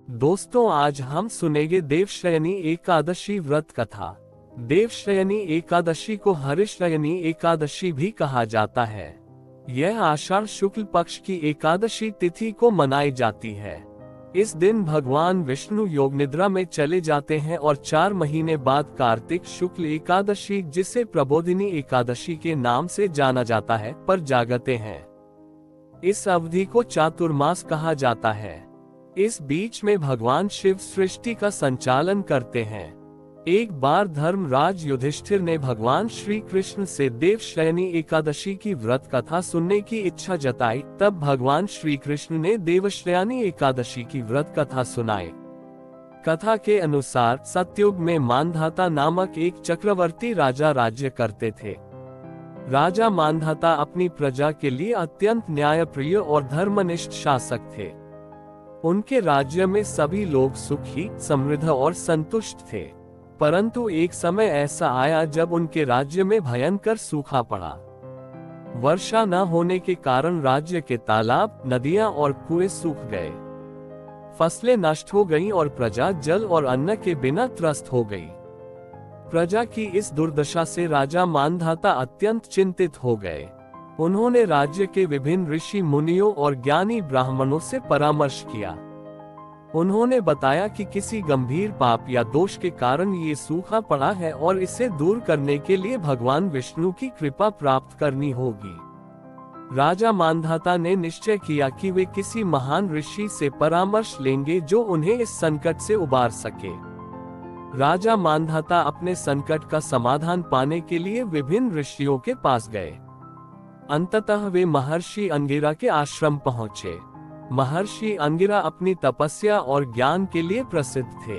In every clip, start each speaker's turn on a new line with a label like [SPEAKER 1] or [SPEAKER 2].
[SPEAKER 1] दोस्तों, आज हम सुनेंगे देवशयनी एकादशी व्रत कथा। देवशयनी एकादशी को हरिशयनी एकादशी भी कहा जाता है। यह आषाढ़ शुक्ल पक्ष की एकादशी तिथि को मनाई जाती है। इस दिन भगवान विष्णु योग निद्रा में चले जाते हैं और 4 महीने बाद कार्तिक शुक्ल एकादशी, जिसे प्रबोधिनी एकादशी के नाम से जाना जाता है, पर जागते हैं। इस अवधि को चातुर्मास कहा जाता है। इस बीच में भगवान शिव सृष्टि का संचालन करते हैं। एक बार धर्मराज युधिष्ठिर ने भगवान श्री कृष्ण से देवशयनी एकादशी की व्रत कथा सुनने की इच्छा जताई। तब भगवान श्री कृष्ण ने देवशयनी एकादशी की व्रत कथा सुनाई। कथा के अनुसार सतयुग में मानधाता नामक एक चक्रवर्ती राजा राज्य करते थे। राजा मानधाता अपनी प्रजा के लिए अत्यंत न्यायप्रिय और धर्मनिष्ठ शासक थे। उनके राज्य में सभी लोग सुखी, समृद्ध और संतुष्ट थे। परंतु एक समय ऐसा आया जब उनके राज्य में भयंकर सूखा पड़ा। वर्षा न होने के कारण राज्य के तालाब, नदियां और कुएं सूख गए। फसलें नष्ट हो गईं और प्रजा जल और अन्न के बिना त्रस्त हो गई। प्रजा की इस दुर्दशा से राजा मानधाता अत्यंत चिंतित हो गए। उन्होंने राज्य के विभिन्न ऋषि मुनियों और ज्ञानी ब्राह्मणों से परामर्श किया। उन्होंने बताया कि किसी गंभीर पाप या दोष के कारण ये सूखा पड़ा है और इसे दूर करने के लिए भगवान विष्णु की कृपा प्राप्त करनी होगी। राजा मानधाता ने निश्चय किया कि वे किसी महान ऋषि से परामर्श लेंगे जो उन्हें इस संकट से उबार सके। राजा मानधाता अपने संकट का समाधान पाने के लिए विभिन्न ऋषियों के पास गए। अंततः वे महर्षि अंगिरा के आश्रम पहुंचे। महर्षि अंगिरा अपनी तपस्या और ज्ञान के लिए प्रसिद्ध थे।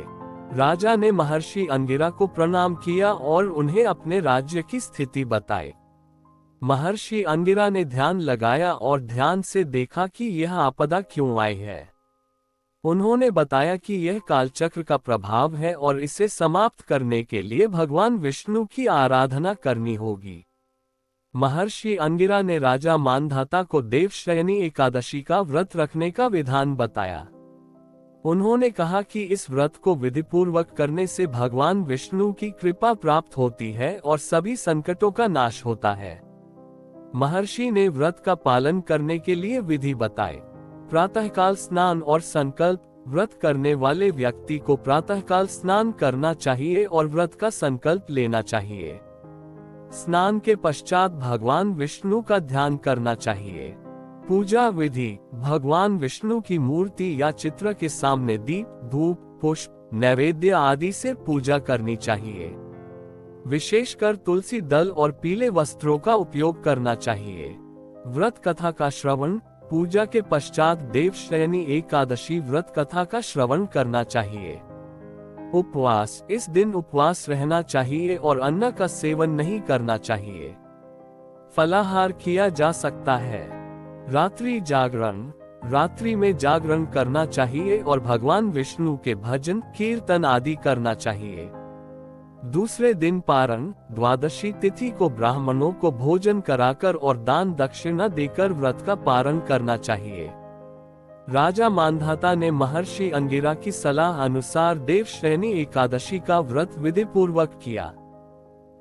[SPEAKER 1] राजा ने महर्षि अंगिरा को प्रणाम किया और उन्हें अपने राज्य की स्थिति बताई। महर्षि अंगिरा ने ध्यान लगाया और ध्यान से देखा कि यह आपदा क्यों आई है। उन्होंने बताया कि यह कालचक्र का प्रभाव है और इसे समाप्त करने के लिए भगवान विष्णु की आराधना करनी होगी। महर्षि अंगिरा ने राजा मानधाता को देवशयनी एकादशी का व्रत रखने का विधान बताया। उन्होंने कहा कि इस व्रत को विधिपूर्वक करने से भगवान विष्णु की कृपा प्राप्त होती है और सभी संकटों का नाश होता है। महर्षि ने व्रत का पालन करने के लिए विधि बताए। प्रातःकाल स्नान और संकल्प। व्रत करने वाले व्यक्ति को प्रातःकाल स्नान करना चाहिए और व्रत का संकल्प लेना चाहिए। स्नान के पश्चात भगवान विष्णु का ध्यान करना चाहिए। पूजा विधि। भगवान विष्णु की मूर्ति या चित्र के सामने दीप, धूप, पुष्प, नैवेद्य आदि से पूजा करनी चाहिए। विशेषकर तुलसी दल और पीले वस्त्रों का उपयोग करना चाहिए। व्रत कथा का श्रवण। पूजा के पश्चात देवशयनी एकादशी व्रत कथा का श्रवण करना चाहिए। उपवास। इस दिन उपवास रहना चाहिए और अन्न का सेवन नहीं करना चाहिए। फलाहार किया जा सकता है। रात्रि जागरण। रात्रि में जागरण करना चाहिए और भगवान विष्णु के भजन, कीर्तन आदि करना चाहिए। दूसरे दिन पारण। द्वादशी तिथि को ब्राह्मणों को भोजन कराकर और दान दक्षिणा देकर व्रत का पारण करना चाहिए। राजा मानधाता ने महर्षि अंगिरा की सलाह अनुसार देवशयनी एकादशी का व्रत विधिपूर्वक किया।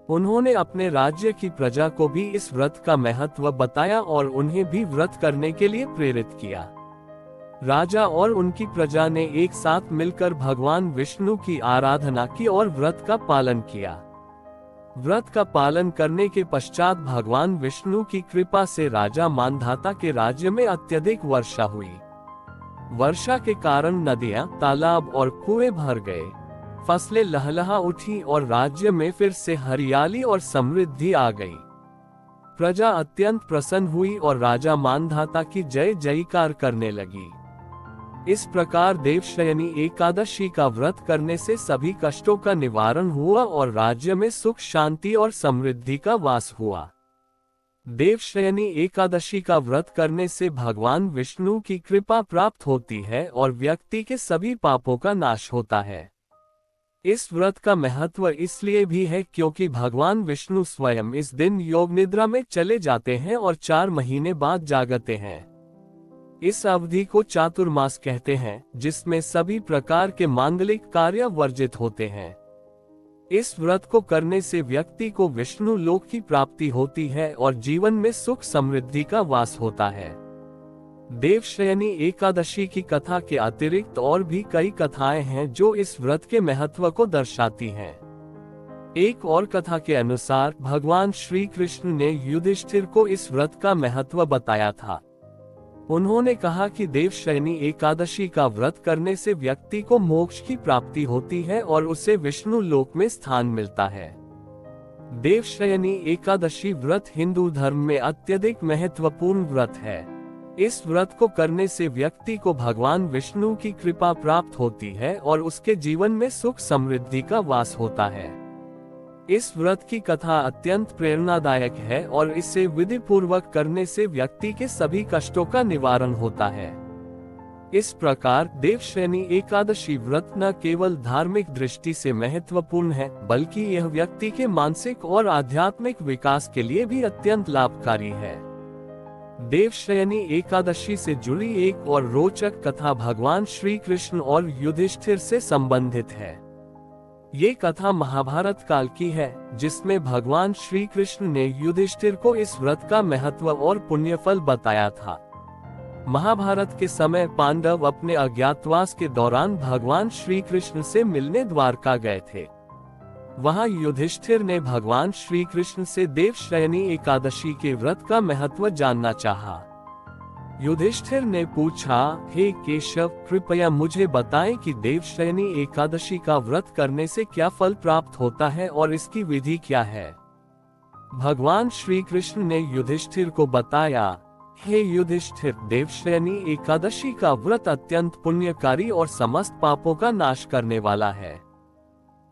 [SPEAKER 1] उन्होंने अपने राज्य की प्रजा को भी इस व्रत का महत्व बताया और उन्हें भी व्रत करने के लिए प्रेरित किया। राजा और उनकी प्रजा ने एक साथ मिलकर भगवान विष्णु की आराधना की और व्रत का पालन किया। व्रत का पालन करने के पश्चात भगवान विष्णु की कृपा से राजा मानधाता के राज्य में अत्यधिक वर्षा हुई। वर्षा के कारण नदियां, तालाब और कुएं भर गए। फसलें लहलहा उठी और राज्य में फिर से हरियाली और समृद्धि आ गई। प्रजा अत्यंत प्रसन्न हुई और राजा मानधाता की जय जयकार करने लगी। इस प्रकार देवशयनी एकादशी का व्रत करने से सभी कष्टों का निवारण हुआ और राज्य में सुख, शांति और समृद्धि का वास हुआ। देवशयनी एकादशी का व्रत करने से भगवान विष्णु की कृपा प्राप्त होती है और व्यक्ति के सभी पापों का नाश होता है। इस व्रत का महत्व इसलिए भी है क्योंकि भगवान विष्णु स्वयं इस दिन योग निद्रा में चले जाते हैं और 4 महीने बाद जागते हैं। इस अवधि को चातुर्मास कहते हैं, जिसमें सभी प्रकार के मांगलिक कार्य वर्जित होते हैं। इस व्रत को करने से व्यक्ति को विष्णु लोक की प्राप्ति होती है और जीवन में सुख समृद्धि का वास होता है। देवशयनी एकादशी की कथा के अतिरिक्त और भी कई कथाएं हैं जो इस व्रत के महत्व को दर्शाती हैं। एक और कथा के अनुसार भगवान श्री कृष्ण ने युधिष्ठिर को इस व्रत का महत्व बताया था। उन्होंने कहा कि देवशयनी एकादशी का व्रत करने से व्यक्ति को मोक्ष की प्राप्ति होती है और उसे विष्णु लोक में स्थान मिलता है। देवशयनी एकादशी व्रत हिंदू धर्म में अत्यधिक महत्वपूर्ण व्रत है। इस व्रत को करने से व्यक्ति को भगवान विष्णु की कृपा प्राप्त होती है और उसके जीवन में सुख समृद्धि का वास होता है। इस व्रत की कथा अत्यंत प्रेरणादायक है और इसे विधि पूर्वक करने से व्यक्ति के सभी कष्टों का निवारण होता है। इस प्रकार देवशयनी एकादशी व्रत न केवल धार्मिक दृष्टि से महत्वपूर्ण है, बल्कि यह व्यक्ति के मानसिक और आध्यात्मिक विकास के लिए भी अत्यंत लाभकारी है। देवशयनी एकादशी से जुड़ी एक और रोचक कथा भगवान श्री कृष्ण और युधिष्ठिर से संबंधित है। ये कथा महाभारत काल की है, जिसमें भगवान श्री कृष्ण ने युधिष्ठिर को इस व्रत का महत्व और पुण्यफल बताया था। महाभारत के समय पांडव अपने अज्ञातवास के दौरान भगवान श्री कृष्ण से मिलने द्वारका गए थे। वहां युधिष्ठिर ने भगवान श्री कृष्ण से देवशयनी एकादशी के व्रत का महत्व जानना चाहा। युधिष्ठिर ने पूछा, हे केशव, कृपया मुझे बताएं कि देवशयनी एकादशी का व्रत करने से क्या फल प्राप्त होता है और इसकी विधि क्या है। भगवान श्री कृष्ण ने युधिष्ठिर को बताया, हे युधिष्ठिर, देवशयनी एकादशी का व्रत अत्यंत पुण्यकारी और समस्त पापों का नाश करने वाला है।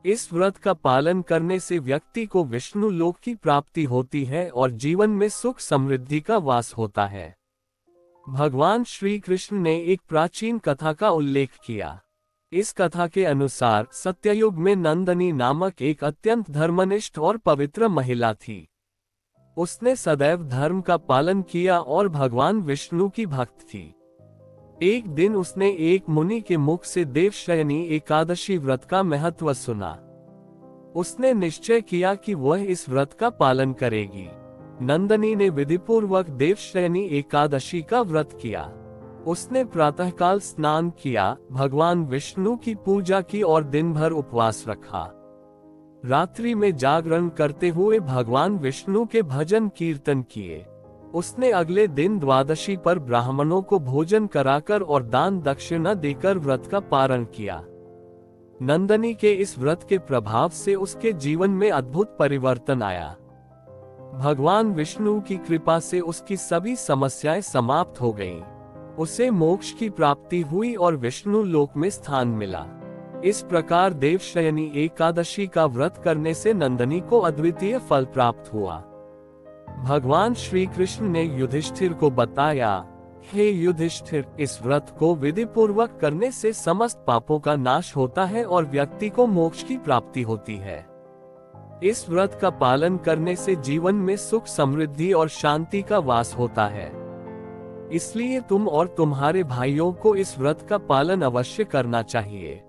[SPEAKER 1] इस व्रत का पालन करने से व्यक्ति को विष्णु लोक की प्राप्ति होती है और जीवन में सुख समृद्धि का वास होता है। भगवान श्री कृष्ण ने एक प्राचीन कथा का उल्लेख किया। इस कथा के अनुसार सत्ययुग में नंदनी नामक एक अत्यंत धर्मनिष्ठ और पवित्र महिला थी। उसने सदैव धर्म का पालन किया और भगवान विष्णु की भक्त थी। एक दिन उसने एक मुनि के मुख से देवशयनी एकादशी व्रत का महत्व सुना। उसने निश्चय किया कि वह इस व्रत का पालन करेगी। नंदनी ने विधिपूर्वक देवशयनी एकादशी का व्रत किया। उसने प्रातःकाल स्नान किया, भगवान विष्णु की पूजा की और दिन भर उपवास रखा। रात्रि में जागरण करते हुए भगवान विष्णु के भजन कीर्तन किए। उसने अगले दिन द्वादशी पर ब्राह्मणों को भोजन कराकर और दान दक्षिणा देकर व्रत का पारण किया। नंदनी के इस व्रत के प्रभाव से उसके जीवन में अद्भुत परिवर्तन आया। भगवान विष्णु की कृपा से उसकी सभी समस्याएं समाप्त हो गईं। उसे मोक्ष की प्राप्ति हुई और विष्णु लोक में स्थान मिला। इस प्रकार देवशयनी एकादशी का व्रत करने से नंदनी को अद्वितीय फल प्राप्त हुआ। भगवान श्री कृष्ण ने युधिष्ठिर को बताया, हे युधिष्ठिर, इस व्रत को विधि पूर्वक करने से समस्त पापों का नाश होता है और व्यक्ति को मोक्ष की प्राप्ति होती है। इस व्रत का पालन करने से जीवन में सुख समृद्धि और शांति का वास होता है। इसलिए तुम और तुम्हारे भाइयों को इस व्रत का पालन अवश्य करना चाहिए।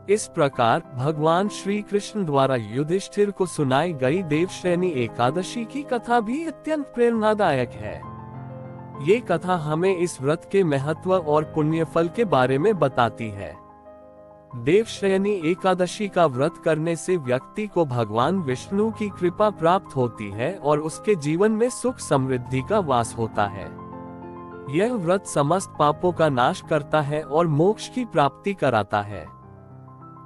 [SPEAKER 1] इस प्रकार भगवान श्री कृष्ण द्वारा युधिष्ठिर को सुनाई गई देवशयनी एकादशी की कथा भी अत्यंत प्रेरणादायक है। ये कथा हमें इस व्रत के महत्व और पुण्यफल के बारे में बताती है। देवशयनी एकादशी का व्रत करने से व्यक्ति को भगवान विष्णु की कृपा प्राप्त होती है और उसके जीवन में सुख समृद्धि का वास होता है। यह व्रत समस्त पापों का नाश करता है और मोक्ष की प्राप्ति कराता है।